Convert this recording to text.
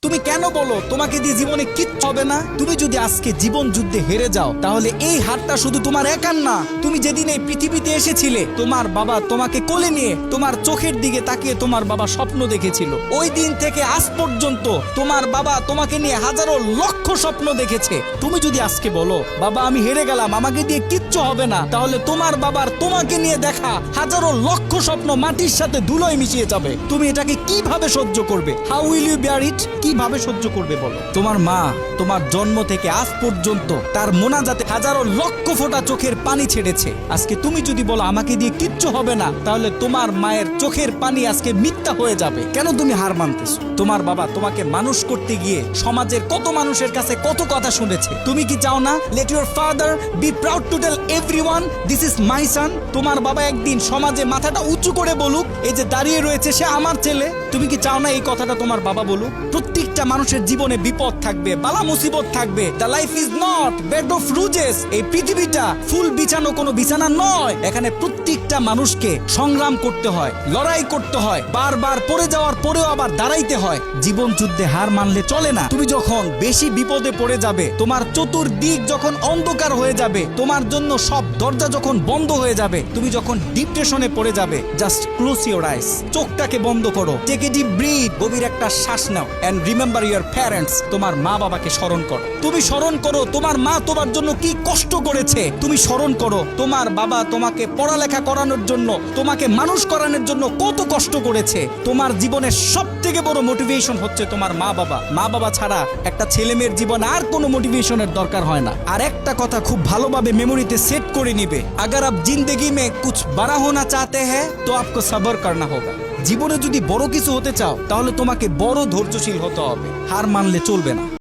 তুমি কেন বলো তোমাকে দিয়ে জীবনে কিচ্ছু হবে না? তুমি যদি আজকে জীবন যুদ্ধে হেরে যাও তাহলে এই হারটা শুধু তোমার একার না। তুমি যেদিন এই পৃথিবীতে এসেছিলে তোমার বাবা তোমাকে কোলে নিয়ে তোমার চোখের দিকে তাকিয়ে তোমার বাবা স্বপ্ন দেখেছিল। ওই দিন থেকে আজ পর্যন্ত তোমার বাবা তোমাকে নিয়ে হাজারো লক্ষ স্বপ্ন দেখেছে। তুমি যদি আজকে বলো বাবা আমি হেরে গেলাম, আমাকে দিয়ে কিচ্ছু হবে না, তাহলে তোমার বাবার তোমাকে নিয়ে দেখা হাজারো লক্ষ স্বপ্ন মাটির সাথে ধুলোয় মিশিয়ে যাবে। তুমি এটাকে কিভাবে সহ্য করবে? হাউ উইল ইউ বিয়ার ইট? কিভাবে সহ্য করবে বলো? তোমার মা তোমার জন্ম থেকে আজ পর্যন্ত তার মোনাজাতে হাজারো লক্ষ ফোঁটা চোখের পানি ছেড়েছে। আজকে তুমি যদি বলো আমাকে দিয়ে কিচ্ছু হবে না, তাহলে তোমার মায়ের চোখের পানি আজকে মিথ্যা হয়ে যাবে। কেন তুমি হার মানতেছো? তোমার বাবা তোমাকে মানুষ করতে গিয়ে সমাজের কত মানুষের কাছে কত কথা শুনেছে। তুমি কি চাও না let your father be proud to tell everyone this is my son? তোমার বাবা একদিন সমাজে মাথাটা উঁচু করে বলুক এই যে দাঁড়িয়ে রয়েছে সে আমার ছেলে। তুমি কি চাও না এই কথাটা তোমার বাবা বলুক? প্রত্যেকটা মানুষের জীবনে বিপদ থাকবে, বালা মুসিবত থাকবে। The life is not bed of roses. এই পৃথিবীটা ফুল বিছানো কোনো বিছানা নয়। এখানে প্রত্যেকটা মানুষকে সংগ্রাম করতে হয়, লড়াই করতে হয়, বারবার পড়ে যাওয়ার পরেও আবার দাঁড়াইতে হয়। জীবন যুদ্ধে হার মানলে চলে না। তুমি যখন বেশি বিপদে পড়ে যাবে, তোমার চতুর্দিক যখন অন্ধকার হয়ে যাবে, তোমার জন্য সব দরজা যখন বন্ধ হয়ে যাবে, তুমি যখন ডিপ্রেশনে পড়ে যাবে, জাস্ট ক্লোজ ইওর আইস, চোখটাকে বন্ধ করো, টেক এ ডিপ ব্রিথ, গভীর একটা শ্বাস নাও এন্ড রিমেম্বার ইওর প্যারেন্টস। তোমার মা বাবাকে স্মরণ করো। তুমি স্মরণ করো তোমার মা তোমার জন্য কি কষ্ট করেছে। তুমি স্মরণ করো তোমার বাবা তোমাকে পড়ালেখা করানোর জন্য, তোমাকে মানুষ করানোর জন্য কত কষ্ট করেছে। তোমার জীবনের সব থেকে বড় মোটিভেশন হচ্ছে তোমার মা বাবা। মা বাবা ছাড়া একটা ছেলে মেয়ের জীবনে আর কোনো মোটিভেশনের দরকার হয় না। আর একটা কথা খুব ভালোভাবে মেমোরিতে সেট করে নিবে, अगर आप जिंदगी में कुछ बड़ा होना चाहते हैं तो आपको सब्र करना होगा। জীবনে যদি বড় কিছু হতে চাও তাহলে তোমাকে বড় ধৈর্যশীল হতে হবে। হার মানলে চলবে না।